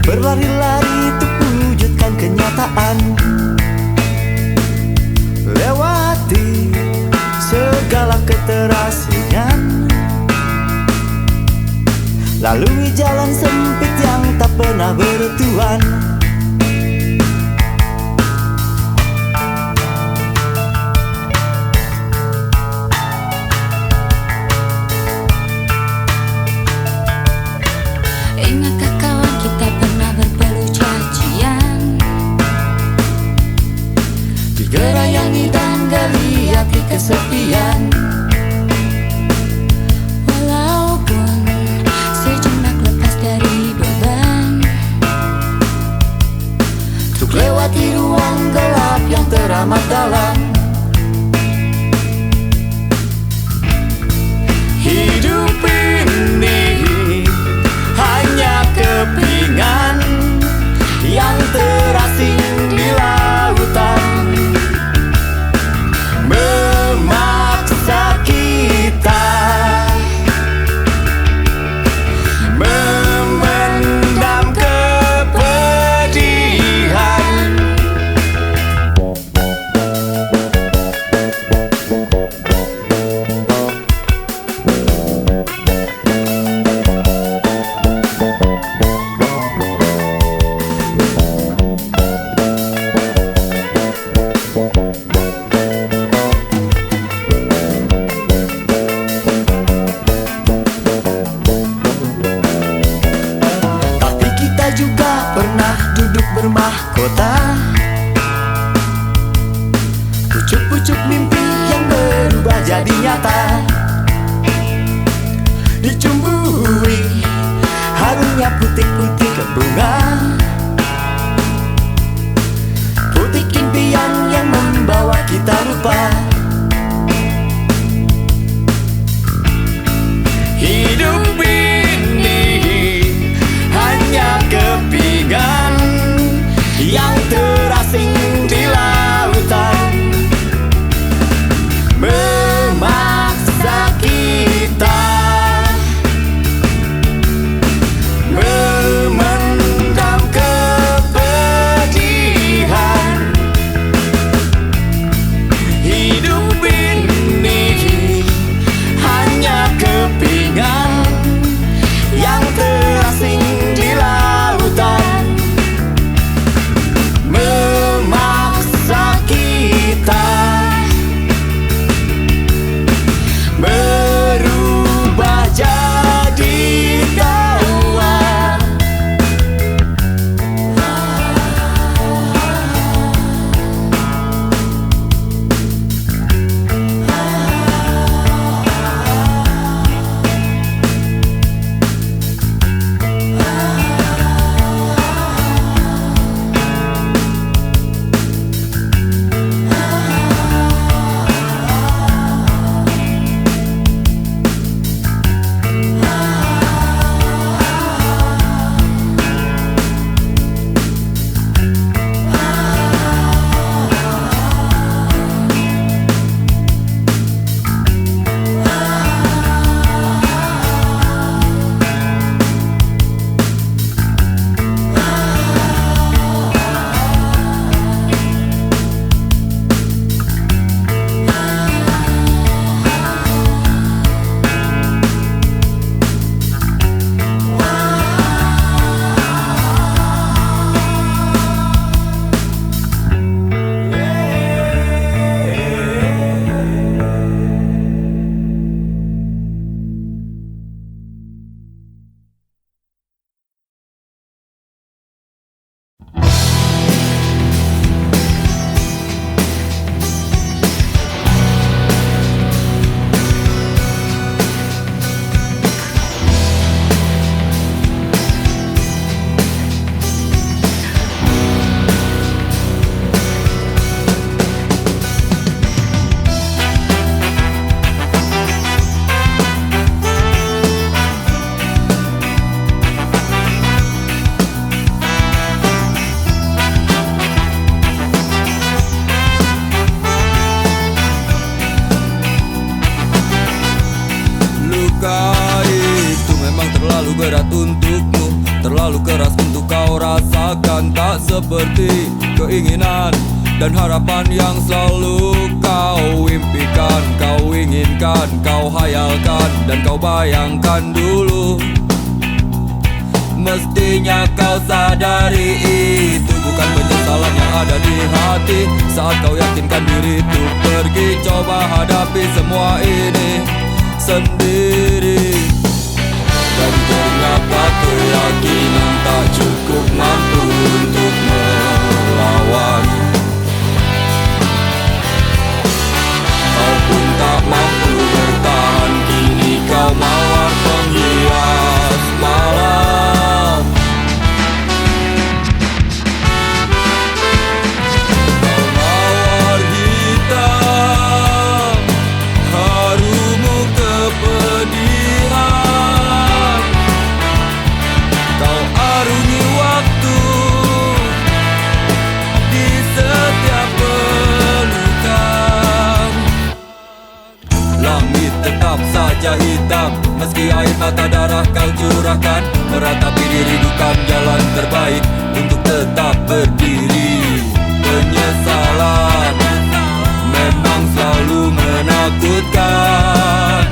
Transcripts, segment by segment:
berlari-lari untuk wujudkan kenyataan, lewati segala keterasingan, lalui jalan sempit yang tak pernah bertuan. Ingatkah kawan kita pernah berpeluh cacian, digerayangi dan geliati kesepian. Walaupun sejenak lepas dari beban, untuk lewati ruang gelap yang teramat dalam. Hidup ini hanya kepingan yang terasing di lautan, memaksa kita memendam kepedihan. Tapi kita juga pernah duduk bermahkota, pucuk-pucuk mimpi yang berubah jadi nyata, dicumbui harumnya putik-putik bunga, putik impian yang membawa kita lupa. Hidup ini hanya kepingan yang terasing di lautan, memaksa kita memendam kepedihan. Hidup ini hanya kepingan yang terasing di lautan, memaksa kita berubah jadi tawa. Luka itu memang terlalu berat untukmu, terlalu keras untuk kau rasakan tak seperti keinginan dan harapan yang selalu kau impikan, kau inginkan, kau hayalkan, dan kau bayangkan dulu. Mestinya kau sadari itu bukan penyesalan yang ada di hati. Saat kau yakinkan diri itu pergi, coba hadapi semua ini sendiri. Dan ternyata keyakinan tak cukup mampu untuk melawan. Kau pun tak mampu bertahan, kini kau mawar penghias malam. Kau mawar hitam, harumu kepedihan. Kau arungi waktu di setiap pelukan. Langit tetap saja hitam, meski air mata darah kau curahkan. Meratapi diri bukan jalan terbaik untuk tetap berdiri. Penyesalan memang selalu menakutkan,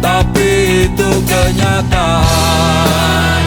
tapi itu kenyataan.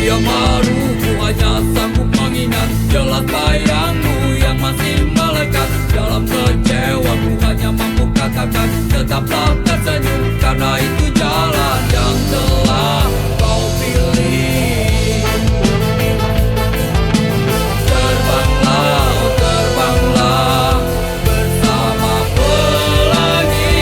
yang malu, ku hanya sanggup mengingat jelas bayangmu yang masih melekat. Dalam kecewa ku hanya mampu katakan tetaplah tersenyum, karena itu jalan yang telah kau pilih. Terbanglah, oh terbanglah bersama pelangi.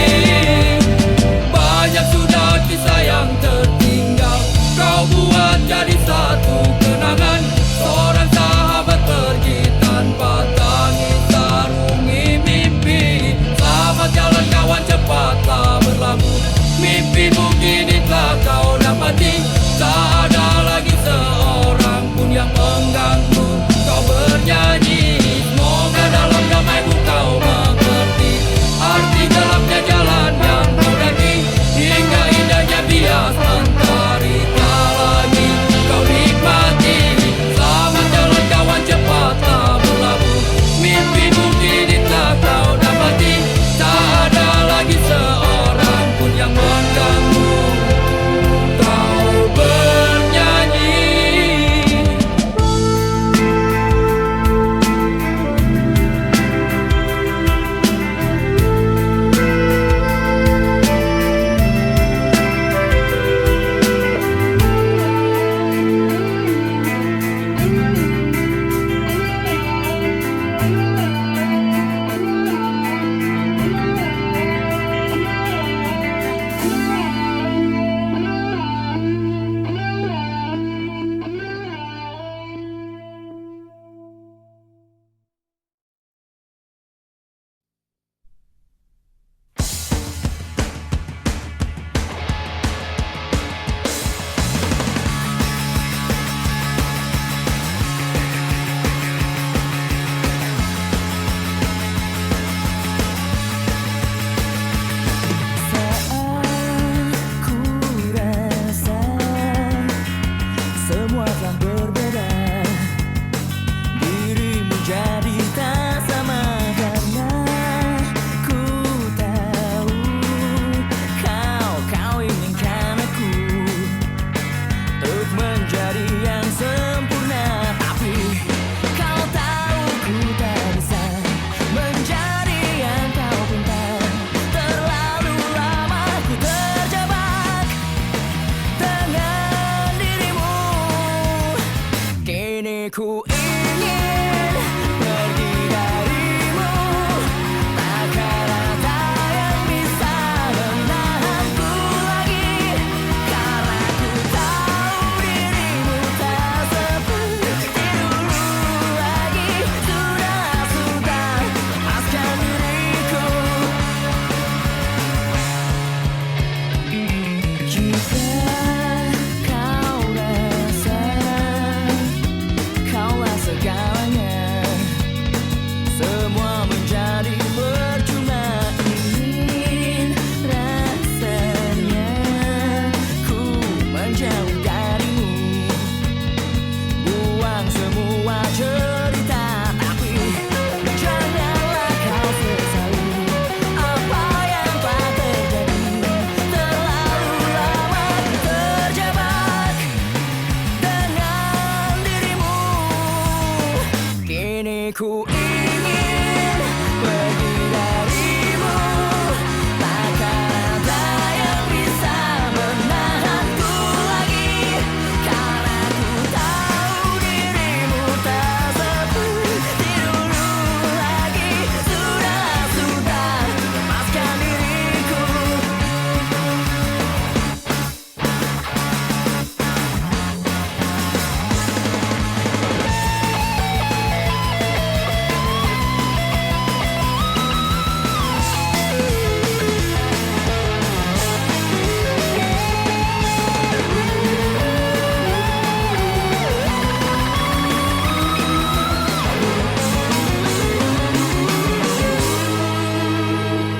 Banyak sudah kisah yang tertinggal, kau buat jadi satu kenangan. Seorang sahabat pergi tanpa tangis sarungi mimpi. Selamat jalan kawan, cepatlah berlabuh. Mimpimu kini telah kau dapati. Tak ada lagi seorang pun yang mengganggu kau bernyanyi. Semoga dalam damaimu kau mengerti arti gelapnya jalan yang kau daki. Hingga indahnya bias mentari tak lagi kau nikmati. Selamat jalan kawan, cepatlah berlabuh. Mimpimu kini telah kau dapati. Tak ada lagi seorang pun yang mengganggu kau bernyanyi. Ku ingin pergi darimu, takkan ada yang bisa menahanku lagi. Karena ku tahu dirimu tak seperti dulu lagi. Sudah, lepaskan diriku. Jika kau rasa kaulah segalanya, semua menjadi percuma. Ingin rasanya ku menjauh darimu, buang semua cerita. Tapi janganlah kau sesali apa yang telah terjadi. Terlalu lama ku terjebak dengan dirimu. Kini ku ingin pergi darimu, takkan ada yang bisa menahanku lagi. Karena ku tahu dirimu tak seperti dulu lagi. Sudah, lepaskan diriku.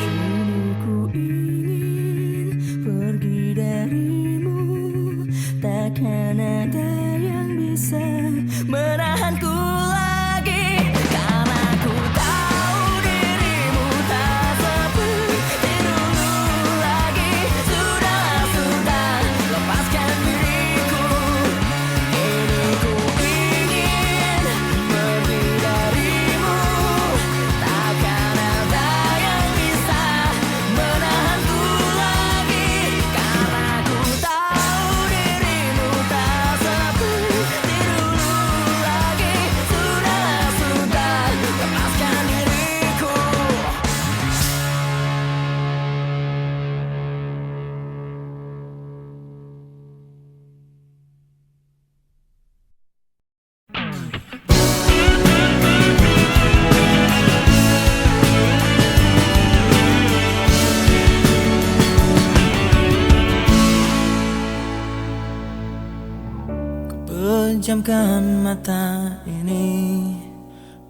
Kini ku ingin pergi darimu, takkan ada yang bisa menahanku lagi. Karena ku tahu dirimu tak seperti dulu lagi. Sudah, lepaskan diriku. Kini memejamkan mata ini,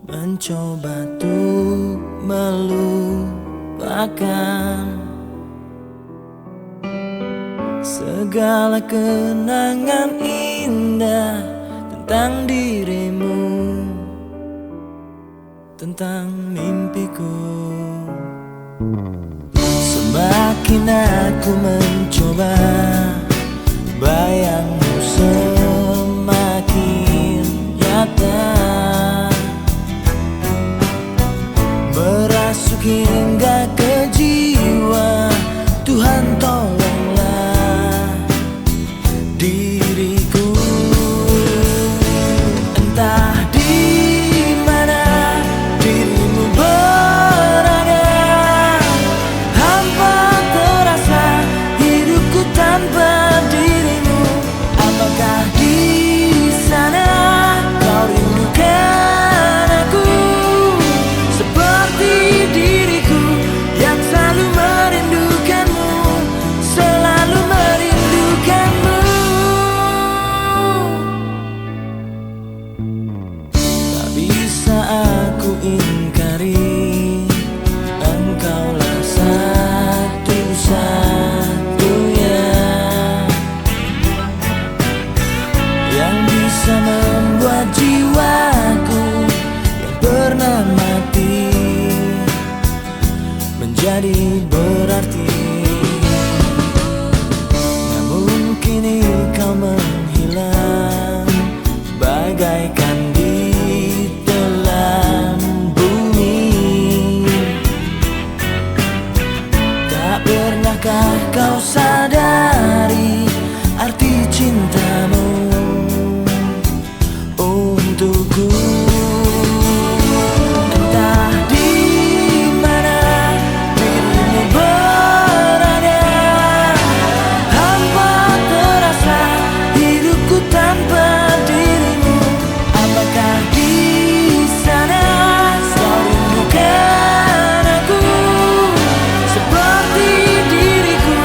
mencoba untuk melupakan segala kenangan indah tentang dirimu, tentang mimpiku. Semakin aku mencoba, bayangmu semakin nyata, merasuk hingga ke jiwa. Tuhan tolonglah diriku. Entah di mana dirimu berada, hampa terasa hidupku tanpa dirimu. Apakah di sana kau rindukan aku seperti diriku yang selalu merindukanmu, selalu merindukanmu. Tak bisa aku ingkari, engkaulah satu-satunya yang bisa membuat jiwaku yang pernah mati menjadi berarti. Namun kini kau menghilang bagaikan di telan bumi. Tak pernahkah kau sadari arti cintamu untukku? Entah di mana dirimu berada, hampa terasa hidupku tanpa dirimu. Apakah di sana kau rindukan aku seperti diriku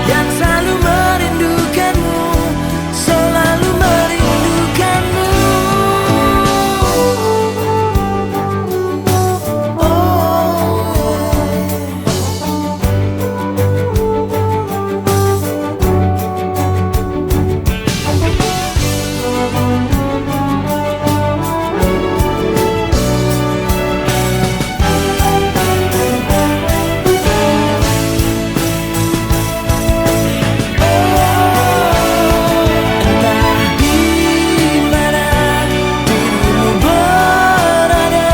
yang selalu merindukanmu, selalu merindukanmu. Entah di mana dirimu berada,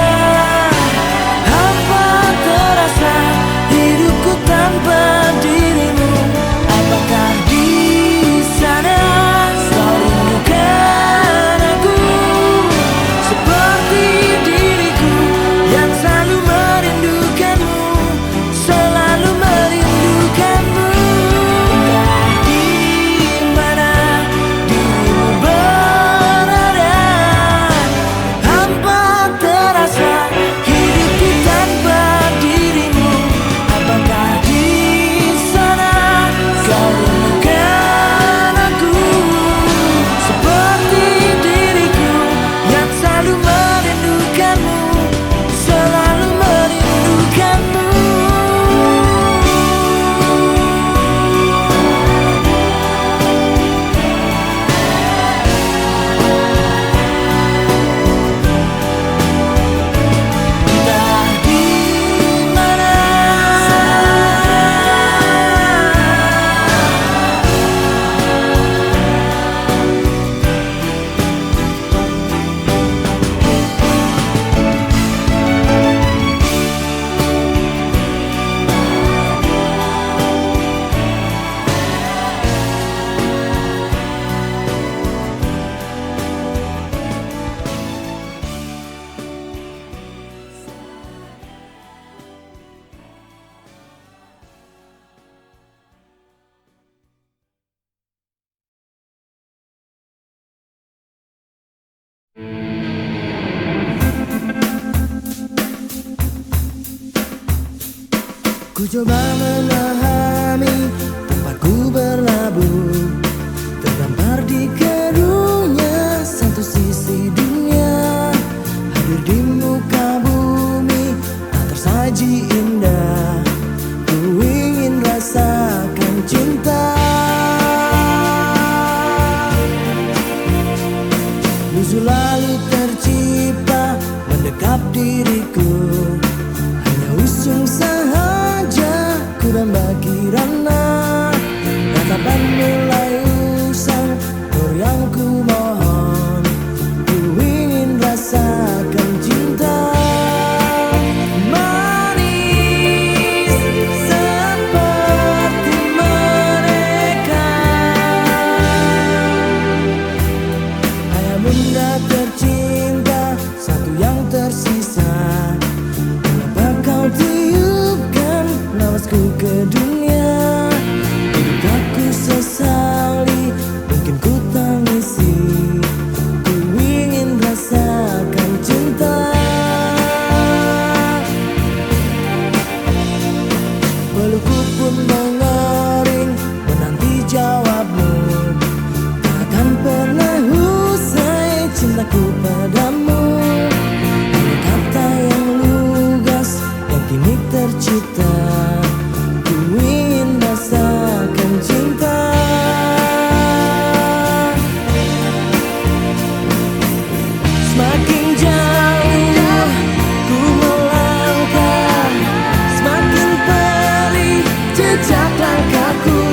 hampa terasa hidupku tanpa dirimu. Apakah di sana kau rindukan aku seperti diriku yang selalu merindukanmu, selalu merindukanmu. Entah di mana dirimu berada, hampa terasa hidupku tanpa dirimu. Apakah di sana kau rindukan aku seperti diriku yang selalu merindukanmu, selalu merindukanmu. Entah di mana. Ku coba memahami tempatku berlabuh, terdampar di kerunya satu Musuh lalu tercipta mendekap diriku, hanya usung sahaja kurang bagi rana. Ratapan mulai usang, nur yang ku mohon, ku ingin rasakan cinta manis seperti mereka. Ayah bunda tercinta, satu yang tersisa, mengapa kau tiupkan nawasku ke dunia? Hidup aku sesali, mungkin ku tangisi, ku ingin rasakan cinta. Pelukku pun mengering menanti jawabmu, takkan pernah usai cintaku padamu. Hanya kata yang lugas yang kini tercipta, ku ingin rasakan cinta. Semakin jauh ku melangkah, semakin perih jejak langkahku.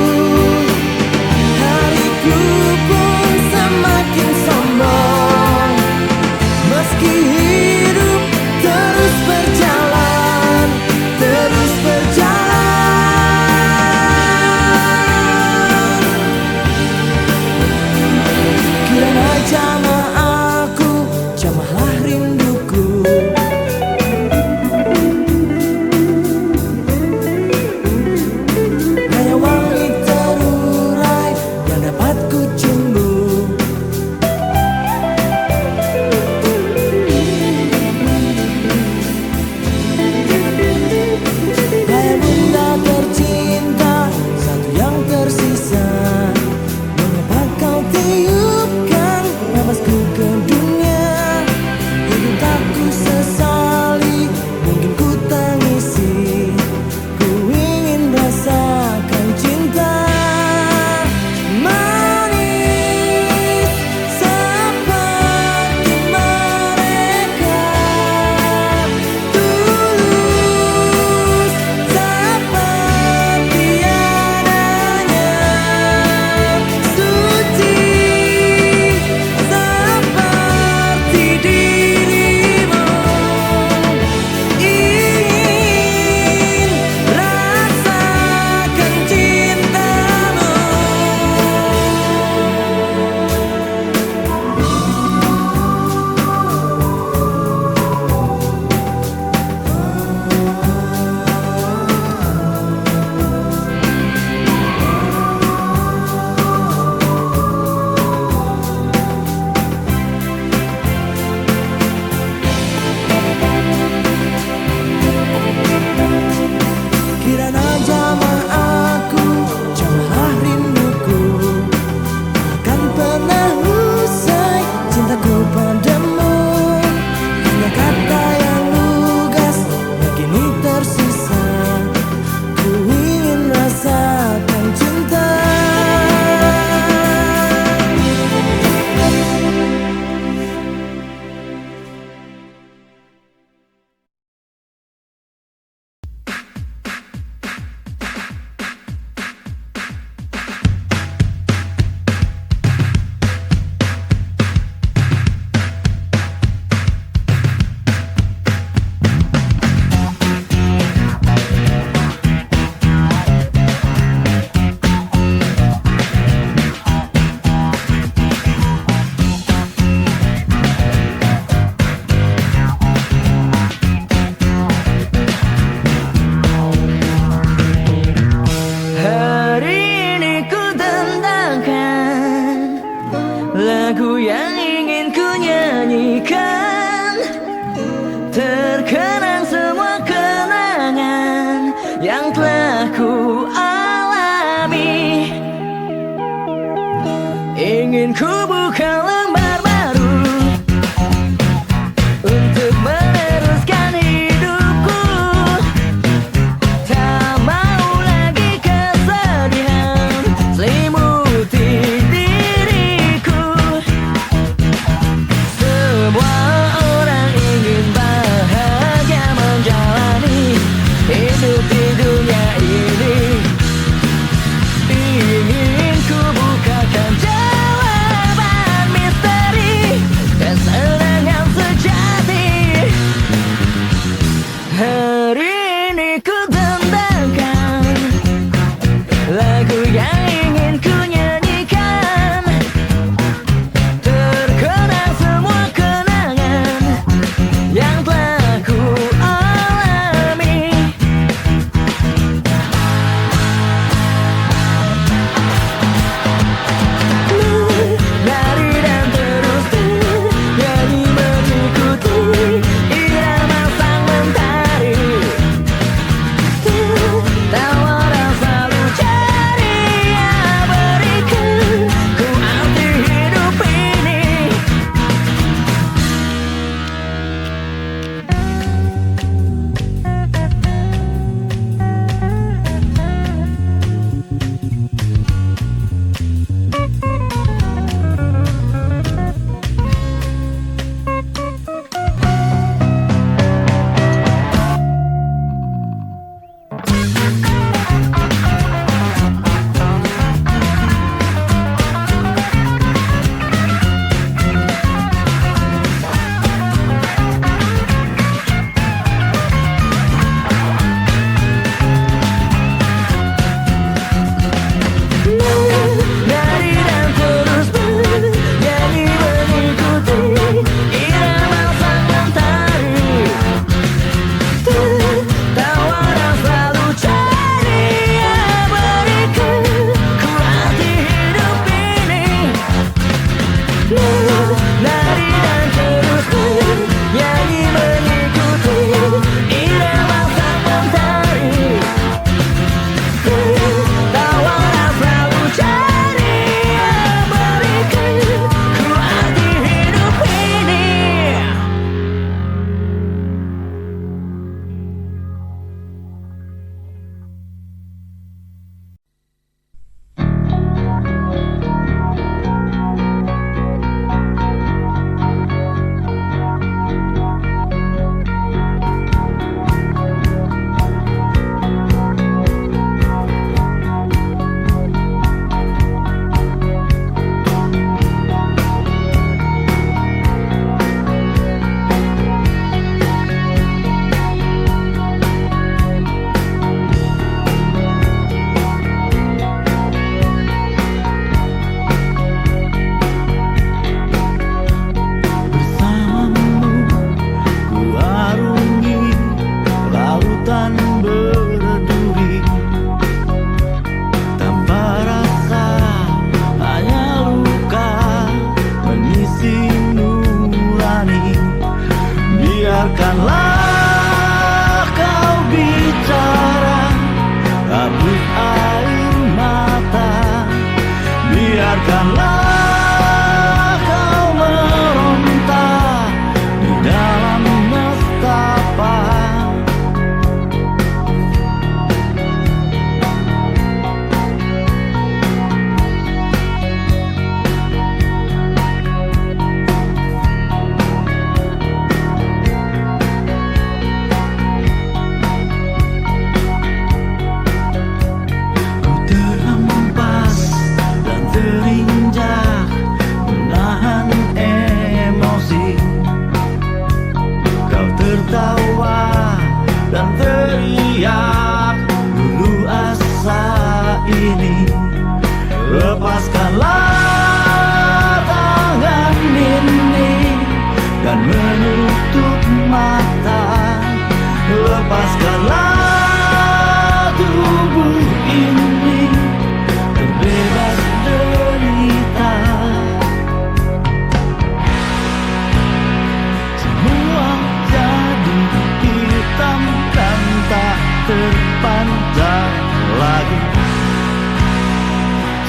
Hariku pun semakin sombong, meski hidup terus berjalan, terus berjalan. Kirana jamah aku, jamahlah rinduku. Hanya wangi terurai yang dapat ku cumbu. Ayah bunda tercinta, satu yang tersisa, mengapa kau tiupkan nafasku ke dunia? Hidup aku sesali, mungkin ku tangisi, ku ingin rasakan cinta manis seperti mereka, tulus seperti adanya, suci seperti dirimu. Ingin rasakan cintamu. Kirana jamah aku, jamahlah rinduku, takkan pernah usai cintaku padamu. Hanya kata yang lugas yang kini tersisa, ku ingin rasakan cinta.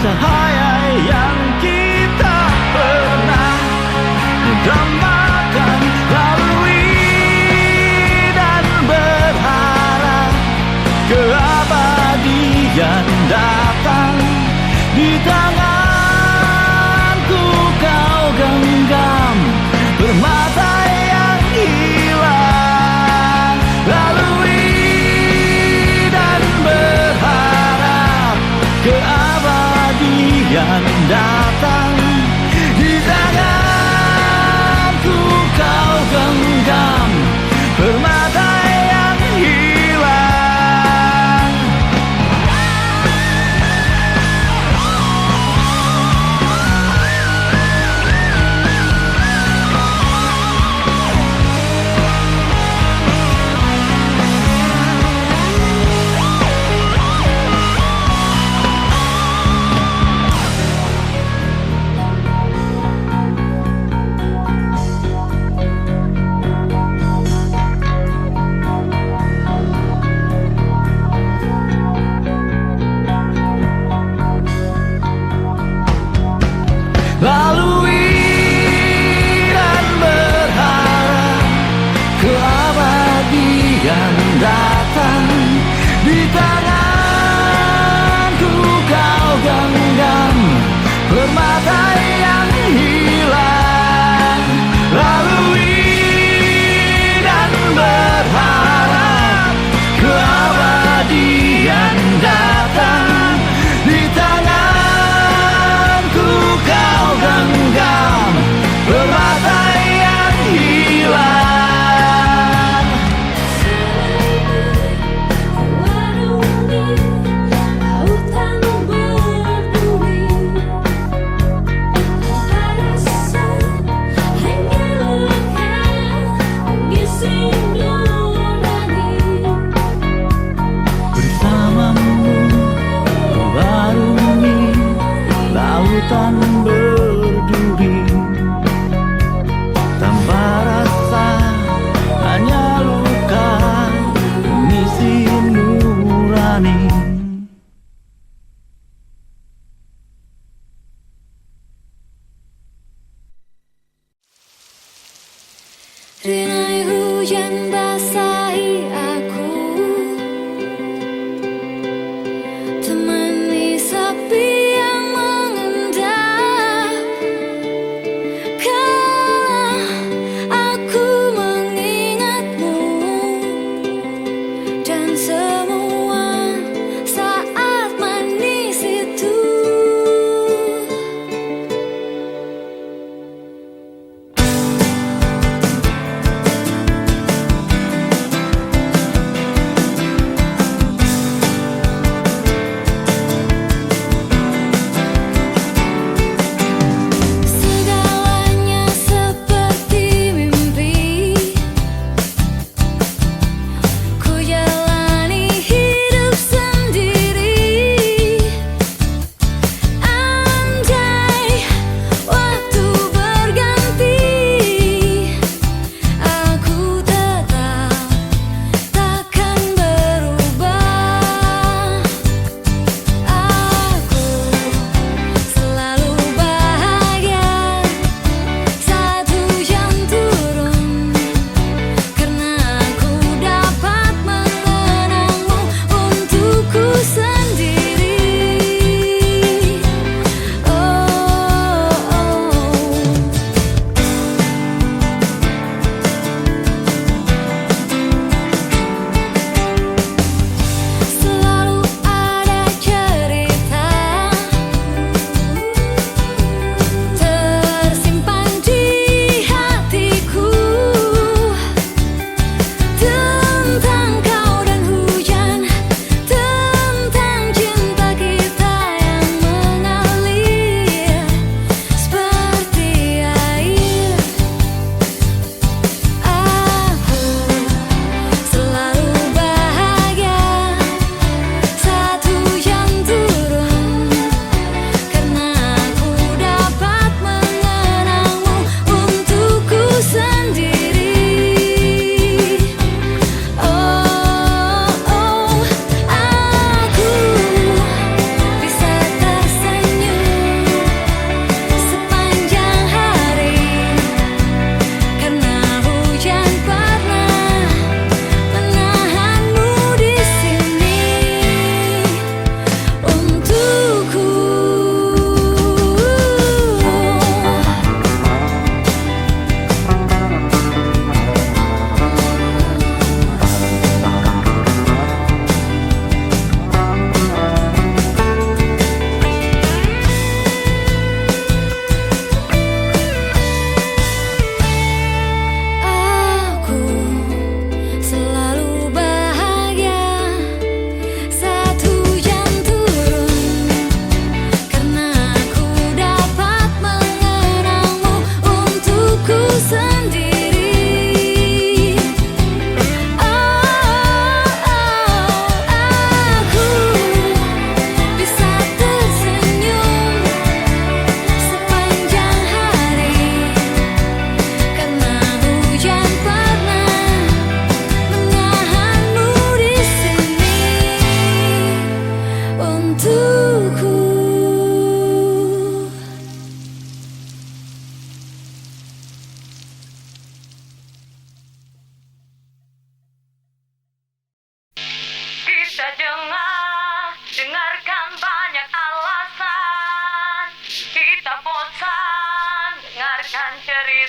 cahaya yang kita pernah dambakan, lalui dan berharap keabadian datang. Di tanganku kau genggam permata yang hilang, lalui dan berharap keabadian datang. Di tanganku kau genggam permata yang hilang. Lalui dan berharap keabadian datang. Di tanganku kau genggam permata yang hilang, lalui dan berharap keabadian datang. Di tanganku kau genggam permata yang hilang. Warungi lautan berduri, tanpa rasa hanya luka mengisi nurani. Bersamamu mewarungi lautan berduri, tanpa rasa hanya luka mengisi nurani. Ringai hujan basahi aku, temani sepi yang mengendap. Kala aku mengingatmu dan semua saat manis itu.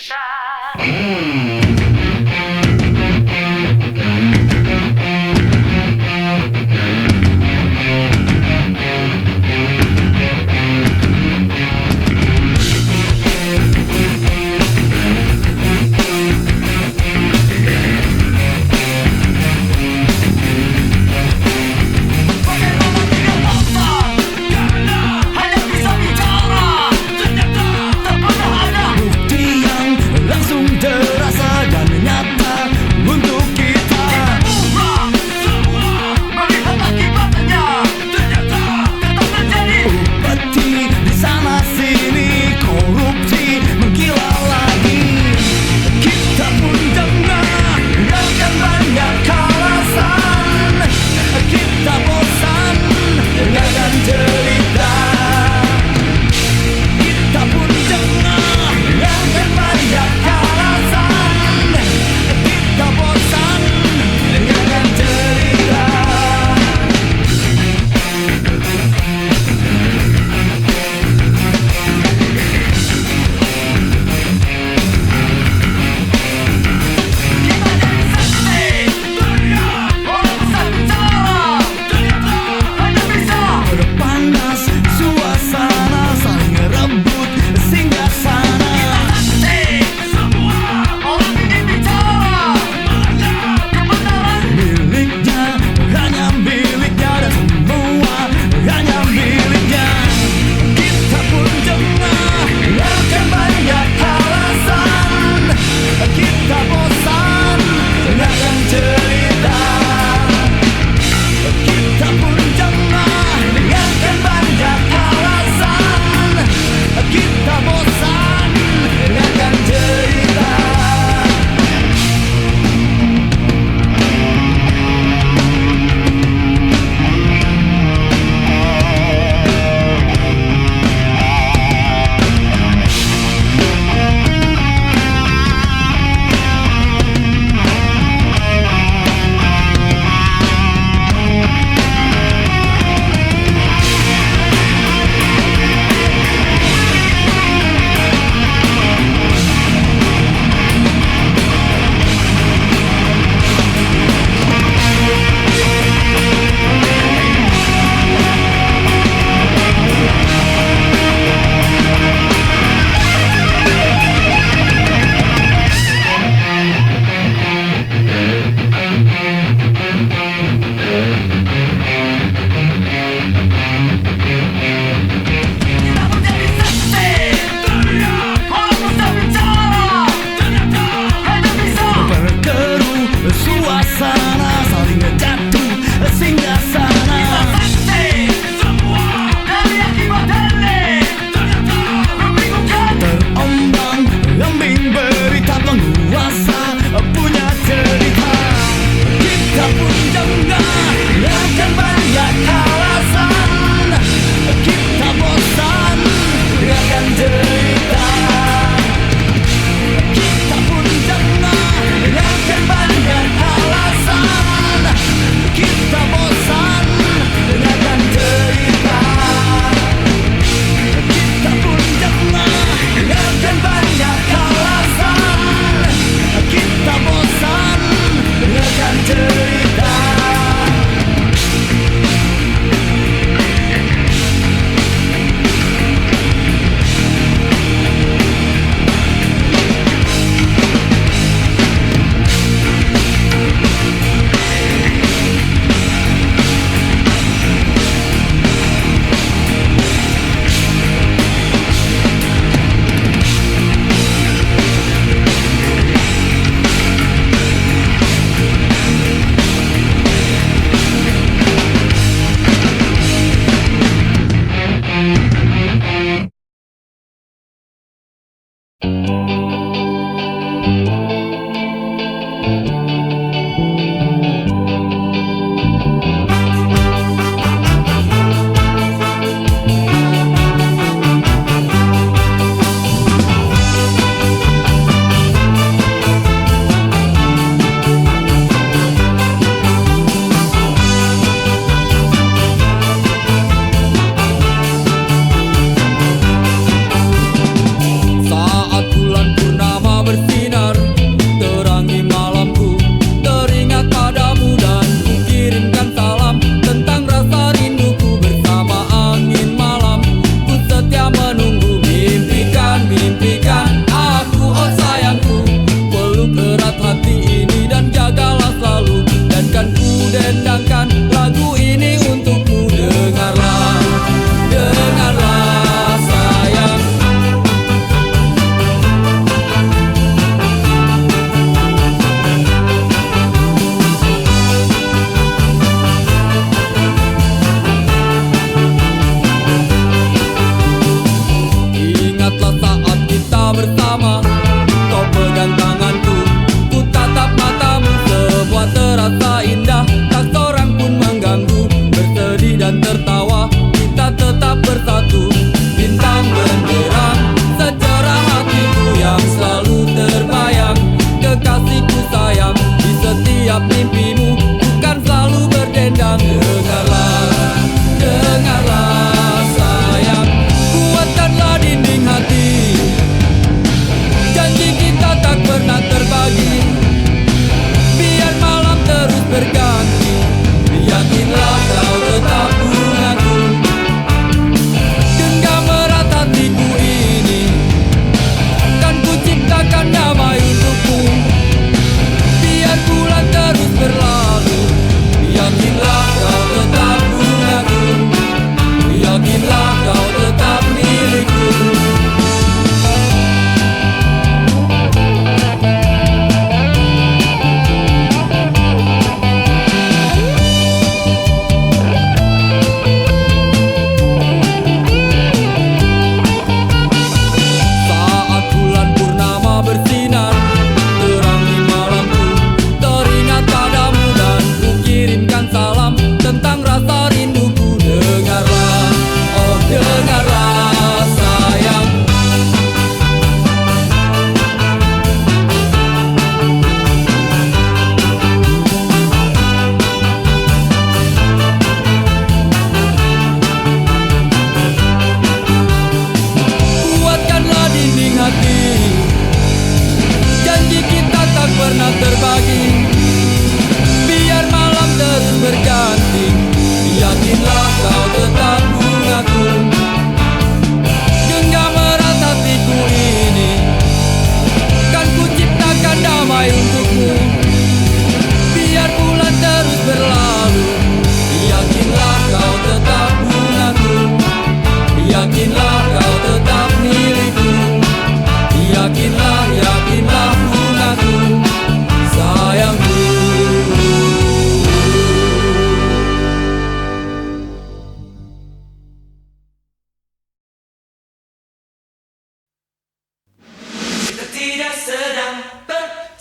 Indonesia. Bukti yang langsung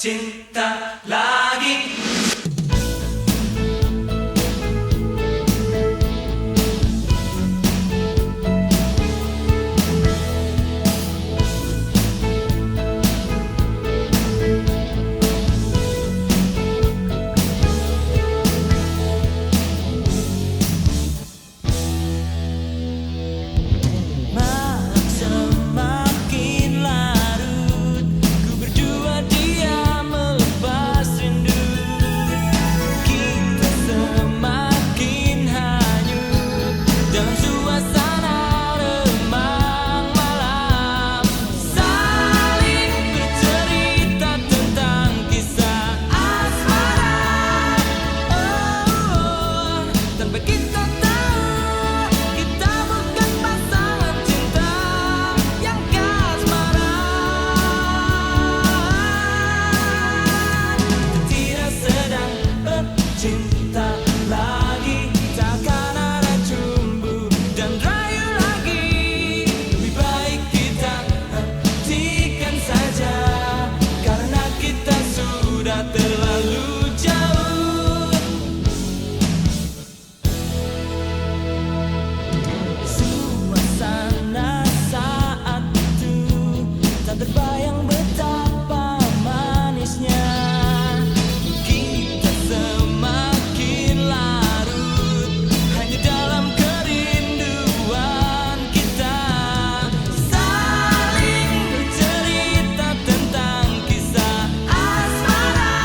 cinta lagi. Terbayang betapa manisnya kita semakin larut hanya dalam kerinduan kita, saling bercerita tentang kisah asmara.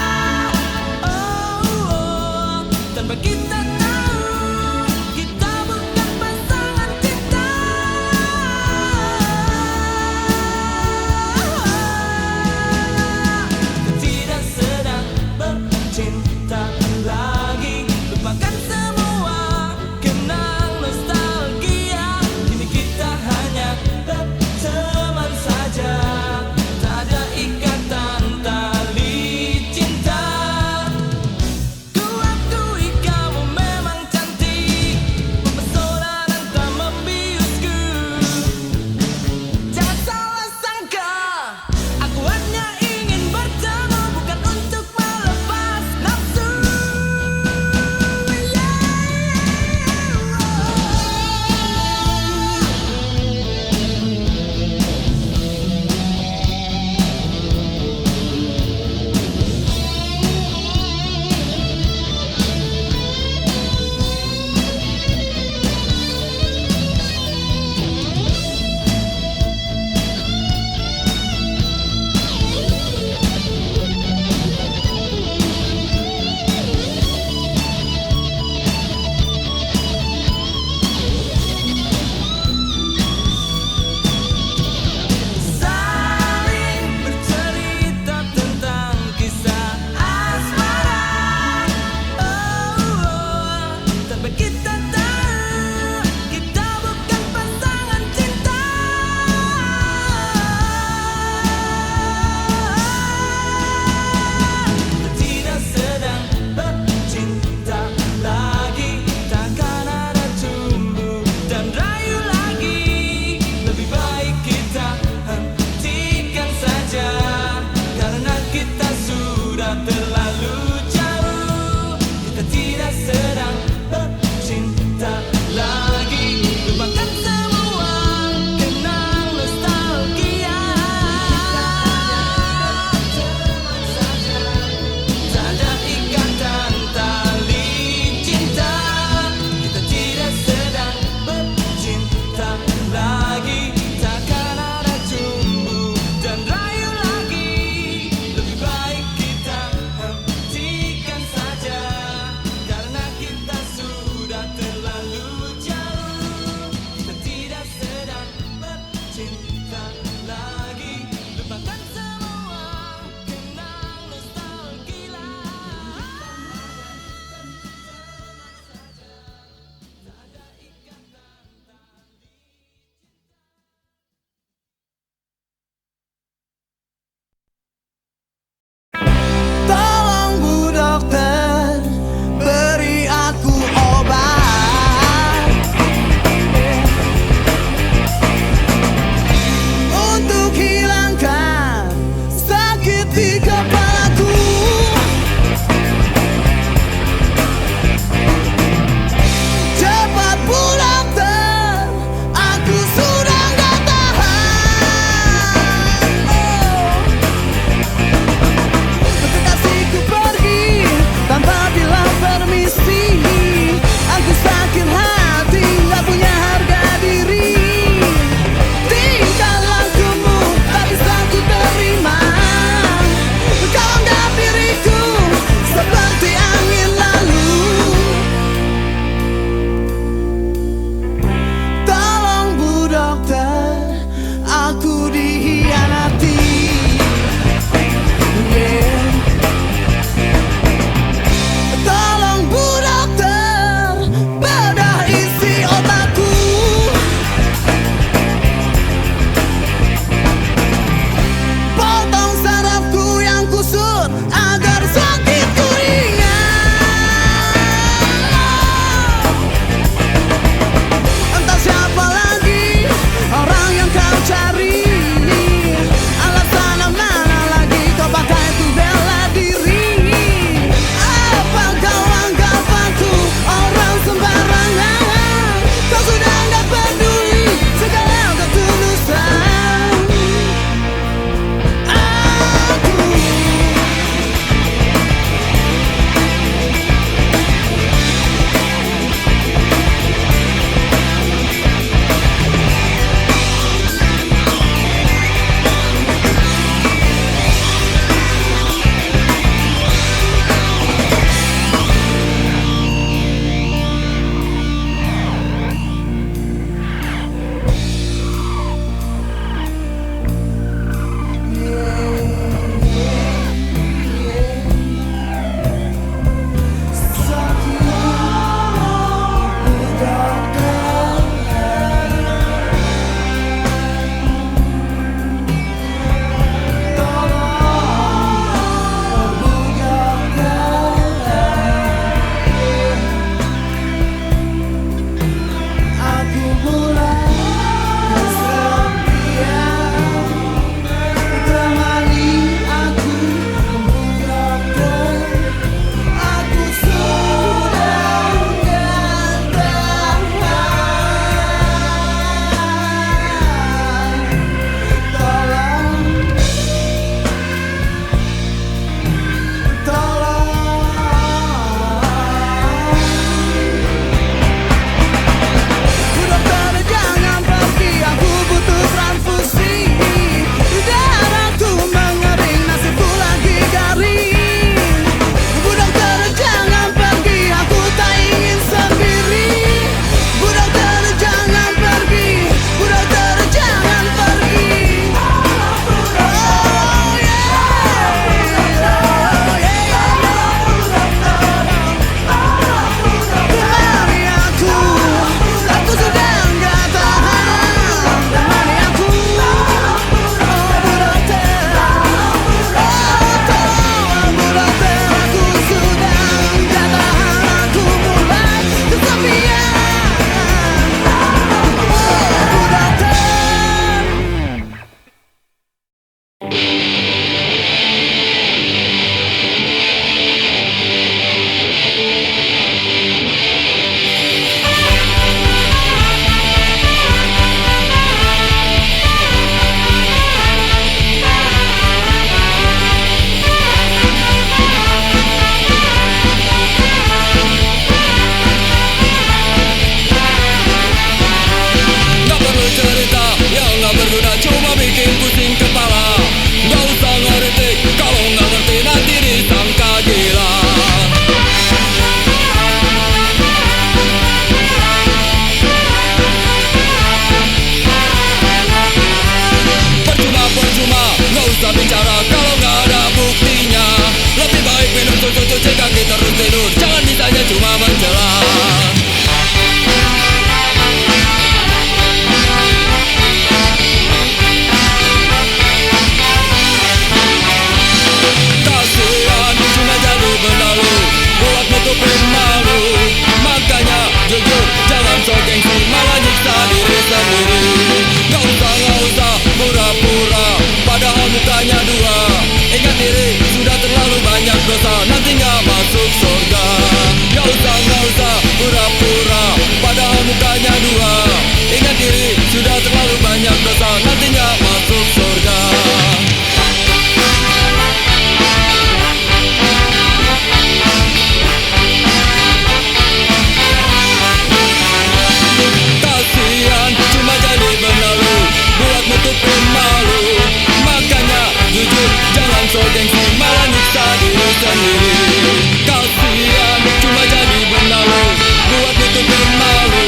nyiksa diri sendiri. Kasihan cuma jadi benalu, buat nutupin malu.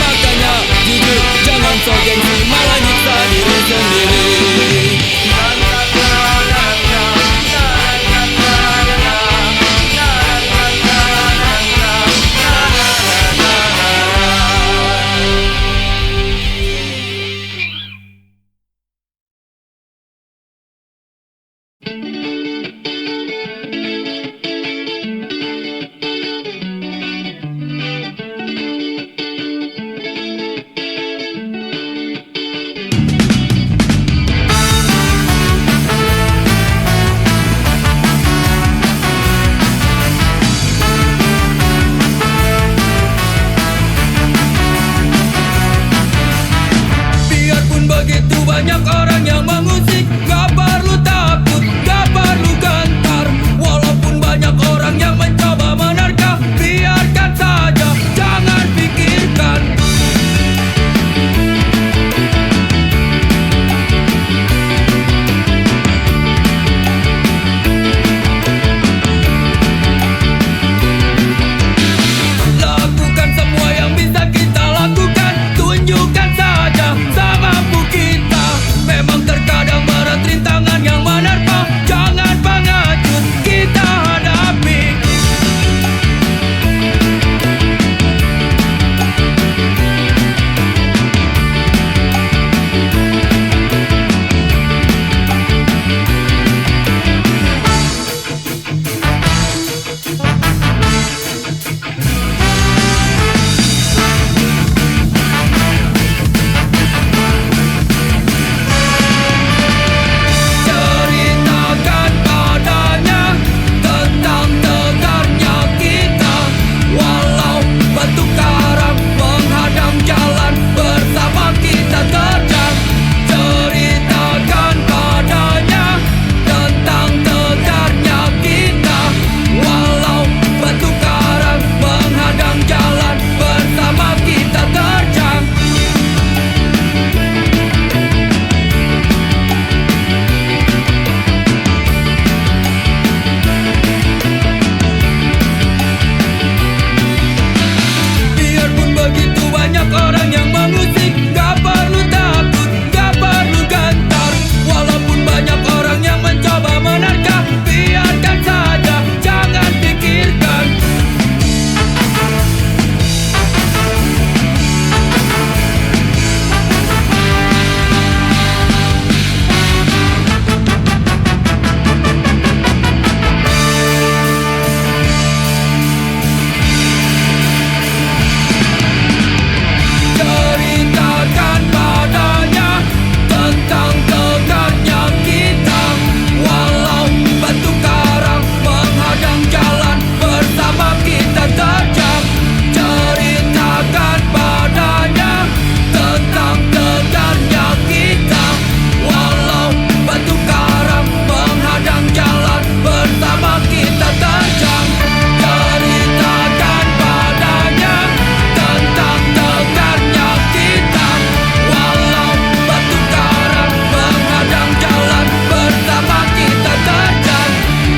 Makanya jujur jangan sok gengsi, malah nyiksa diri sendiri. Biarpun begitu banyak orang yang mengusik, gak perlu takut, gak perlu gentar. Walaupun banyak orang yang mencoba menerka, biarkan saja, jangan pikirkan. Lakukan semua yang bisa kita lakukan, tunjukkan saja semampu kita. Memang terkadang berat rintangan yang menerpa, jangan pengecut, kita hadapi. Ceritakan padanya tentang tegarnya kita. Walau batu karang menghadang jalan, bersama kita terjang. Ceritakan padanya tentang tegarnya kita. Walau batu karang menghadang jalan, bersama kita terjang. Biarpun begitu banyak orang yang mengusik, gak perlu takut, gak perlu gentar. Walaupun banyak orang yang mencoba menerka, biarkan saja, jangan pikirkan. Ceritakan padanya tentang tegarnya kita. Walau batu karang menghadang jalan, bersama kita terjang. Ceritakan padanya tentang tegarnya kita. Walau batu karang menghadang jalan, bersama kita terjang. Ceritakan padanya tentang tegarnya kita. Walau batu karang menghadang jalan, bersama kita terjang.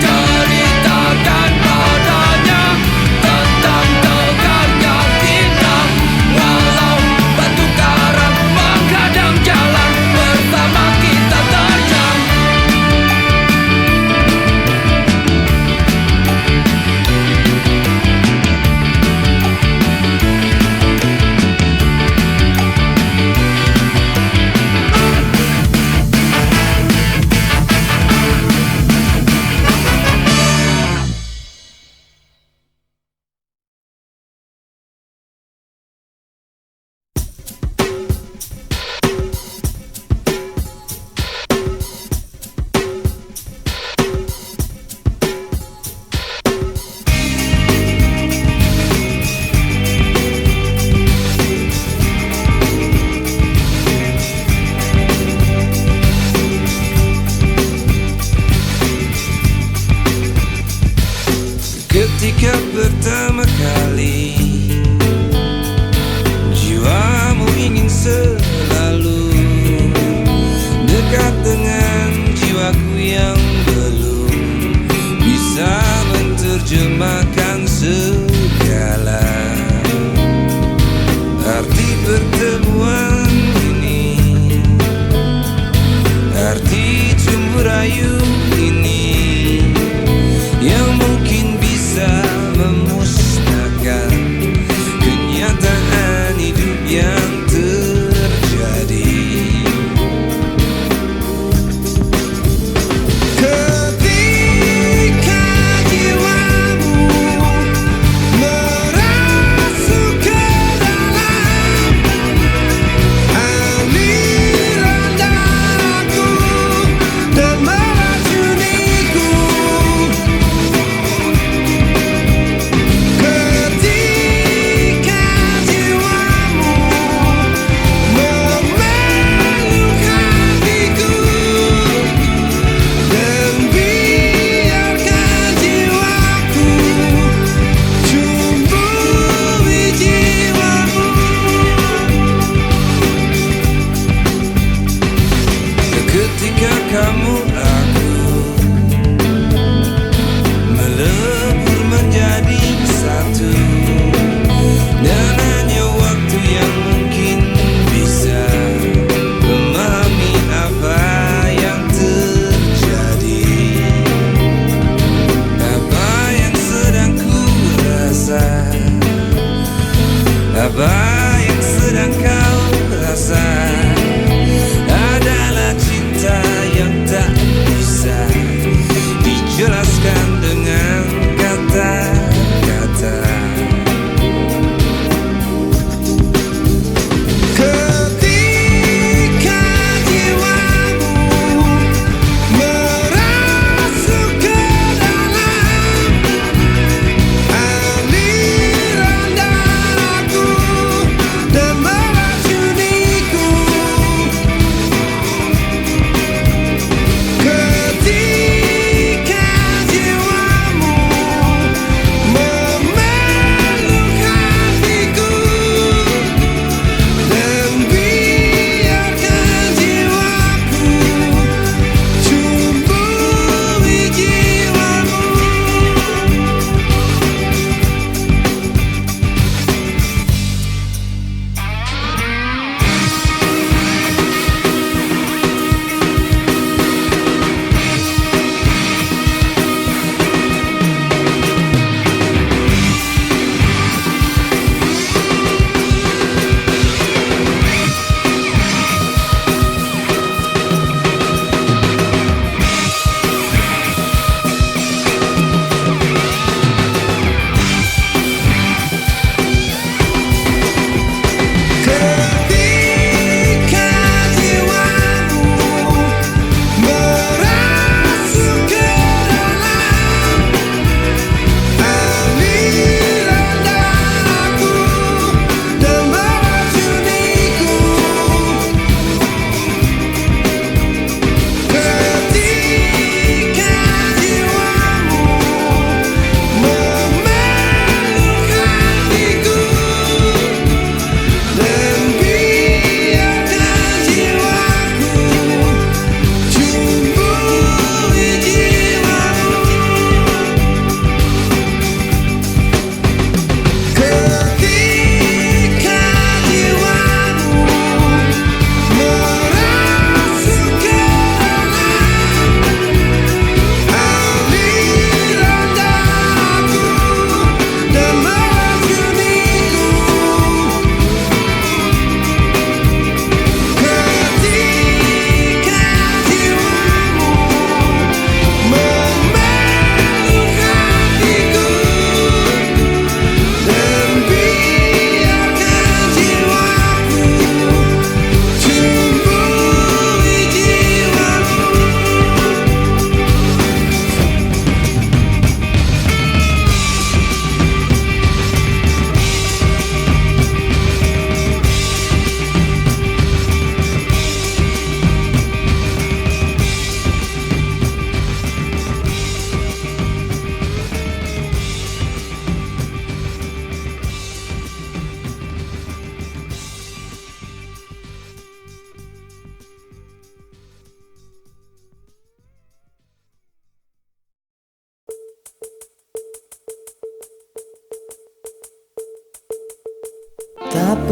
Ceritakan padanya tentang tegarnya kita. Walau batu karang menghadang jalan, bersama kita terjang. Ketika pertama kali jiwamu ingin selalu dekat dengan jiwaku yang belum menerjemahkan segala arti pertemuan ini, arti cumbu rayu ini yang mungkin bisa memusnahkan kenyataan hidup yang terjadi. Ketika jiwamu merasa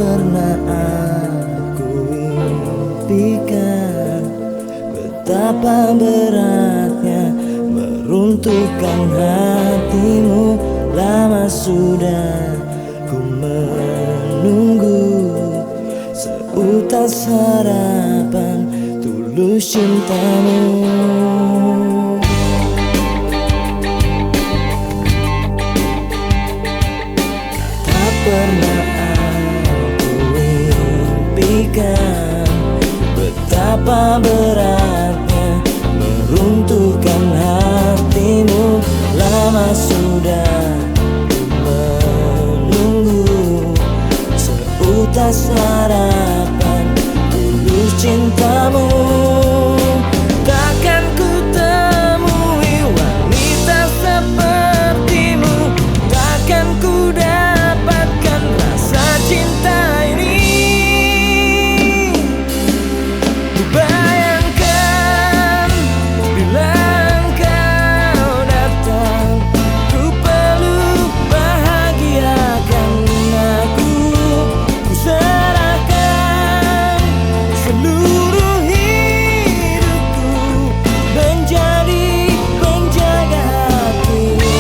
pernah aku impikan betapa beratnya meruntuhkan hatimu. Lama sudah ku menunggu seutas harapan tulus cintamu. Tak pernah aku impikan betapa beratnya meruntuhkan hatimu. Lama sudah menunggu seutas harapan tulus cintamu. Takkan ku temui wanita sepertimu, takkan ku dapatkan rasa cinta ini. Ku bayangkan bila engkau datang, ku peluk bahagiakan aku. Ku serahkan seluruh hidupku menjadi penjaga hatimu.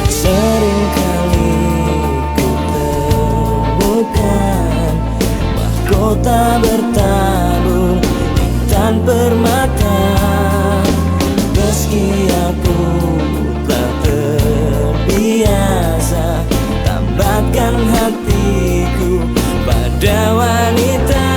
Seringkali ku temukan mahkota bertabur intan permata. Meski aku tak terbiasa tambatkan hatiku pada wanita.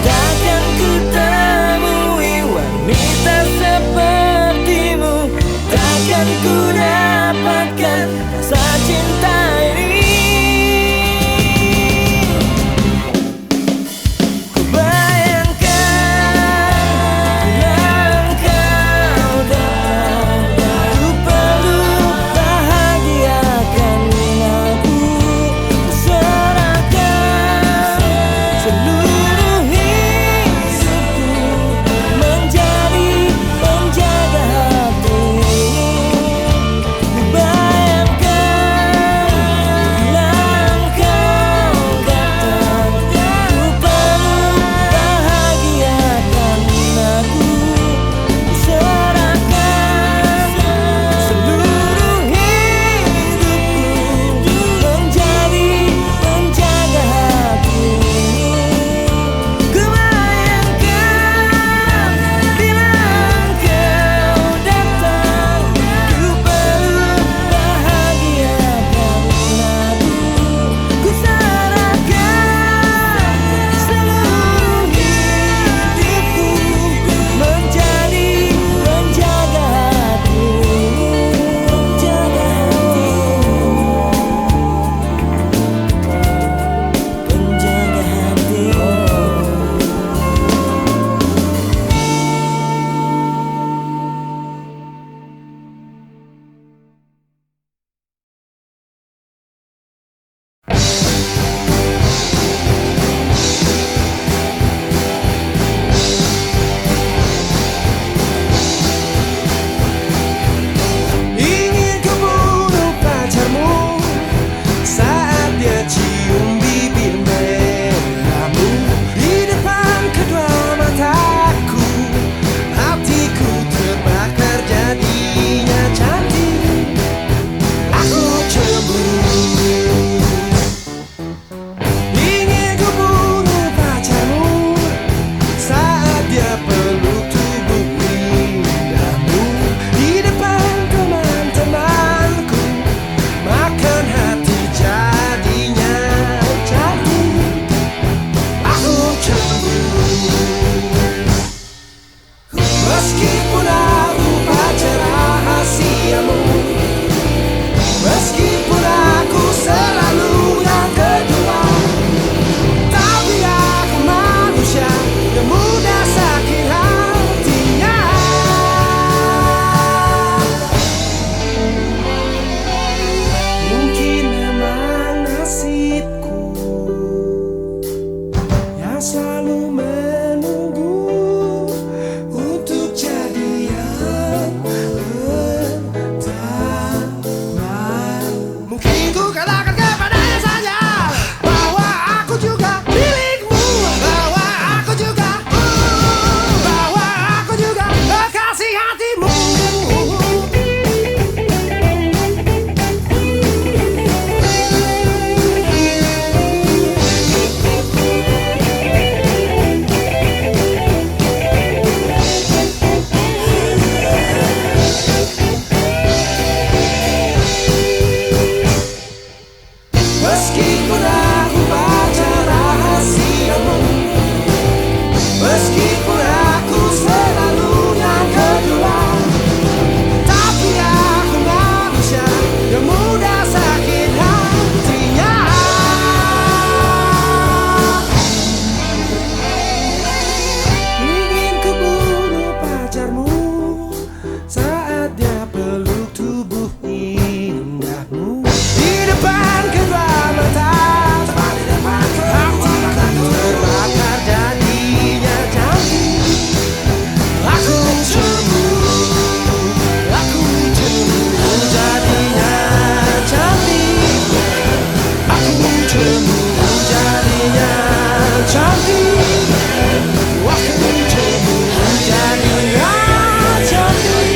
Takkan ku temui wanita sepertimu, takkan ku dapatkan rasa cinta ini. Ku bayangkan bila engkau datang, ku peluk bahagiakan aku. Ku serahkan seluruh hidupku menjadi penjaga hatimu. Ku bayangkan bila engkau datang, ku peluk bahagiakan aku. Ku serahkan seluruh hidupku menjadi penjaga hatimu. Ku bayangkan bila engkau datang, ku peluk bahagiakan aku. Ku serahkan seluruh hidupku menjadi penjaga hatimu. Penjaga hatimu, penjaga hatimu. Ingin ku bunuh pacarmu saat dia cium bibir merahmu di depan kedua mataku. Hatiku terbakar jadinya cantik. Aku cemburu. Ingin ku bunuh pacarmu saat dia peluk tubuh indahmu di depan teman-temanku. Makan hati jadinya cantik. Aku cemburu. Meskipun aku pacar rahasiamu, meskipun dia peluk tubuh indahmu. Di depan kedua mata hatiku terbakar jadinya cantik. Aku cemburu jadinya cantik. Aku cemburu jadinya cantik. Aku cemburu jadinya cantik.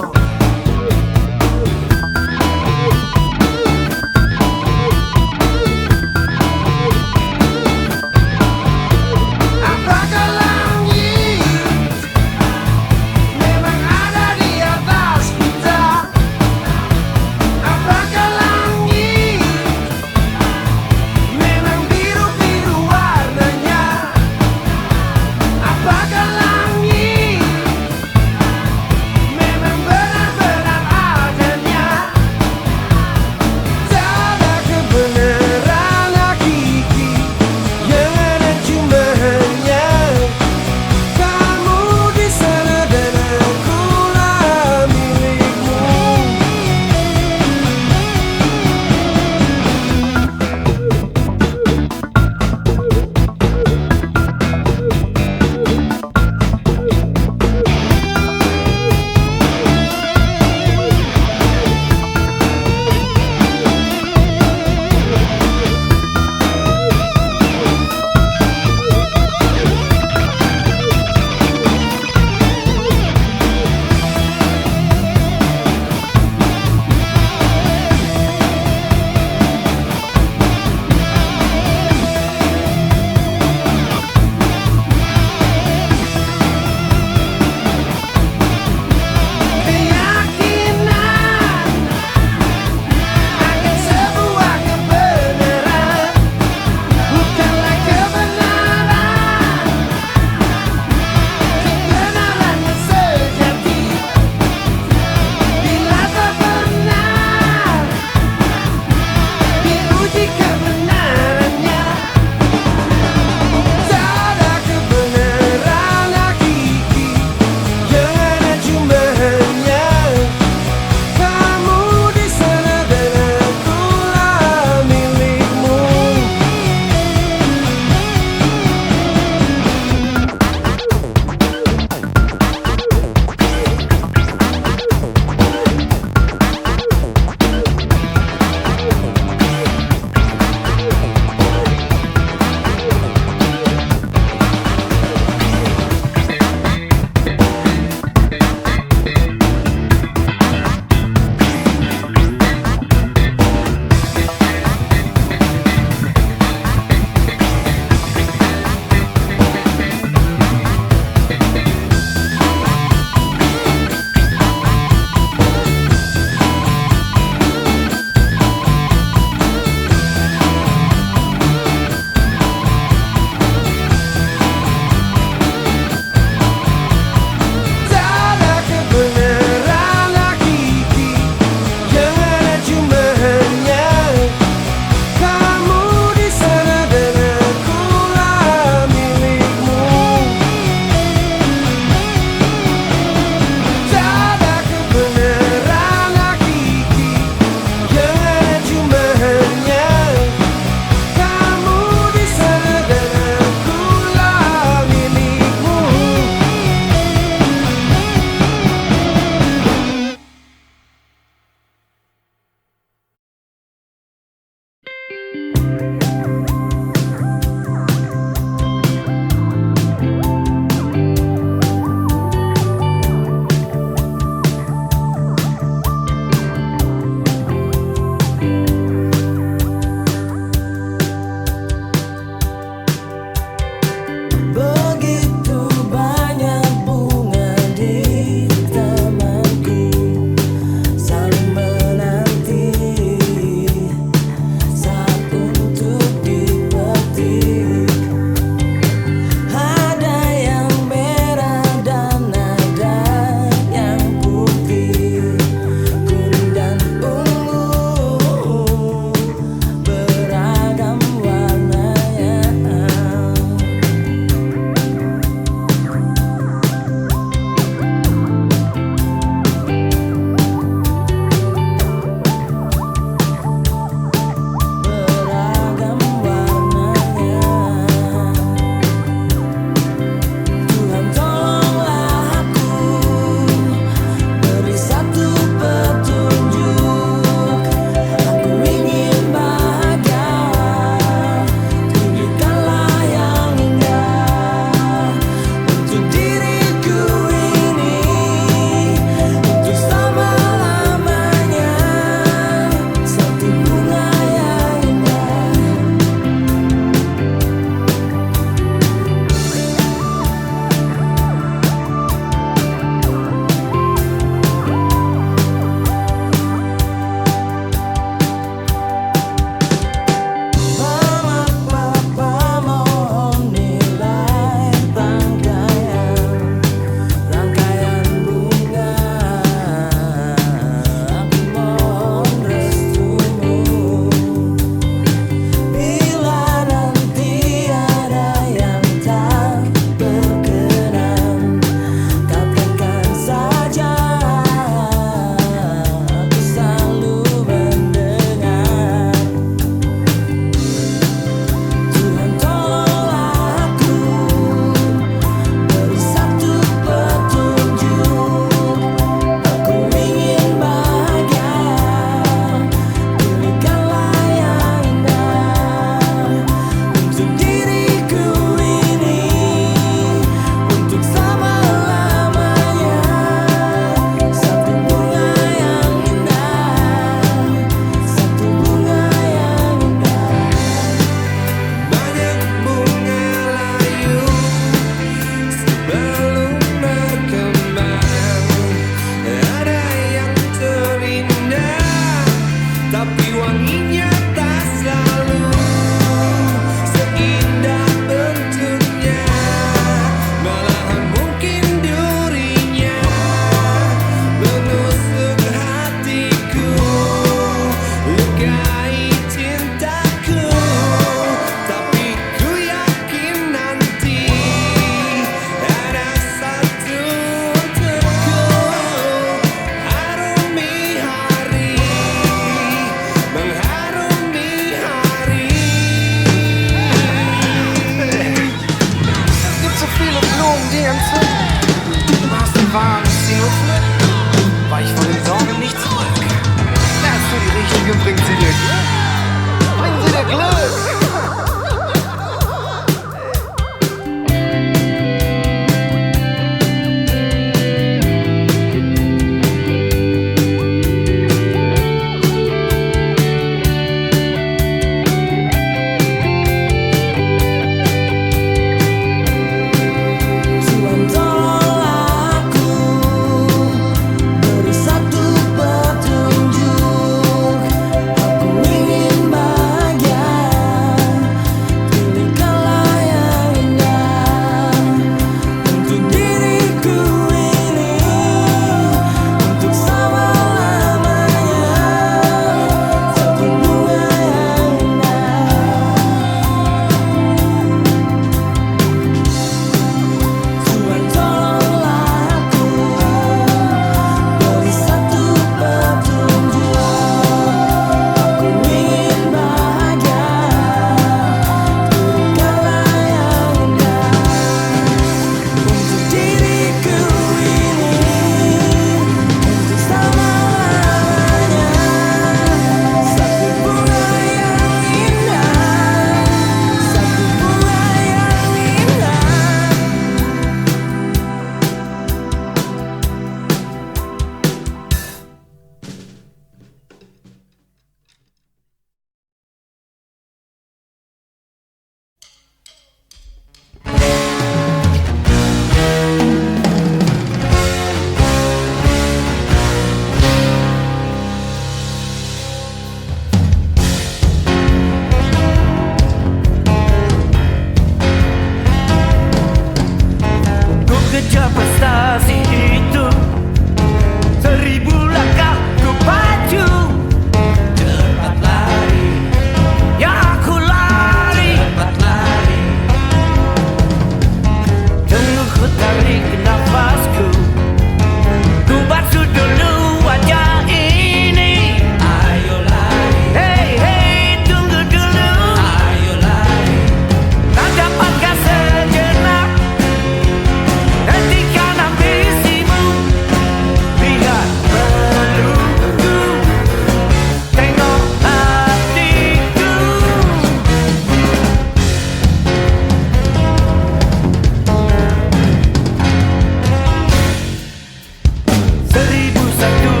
satu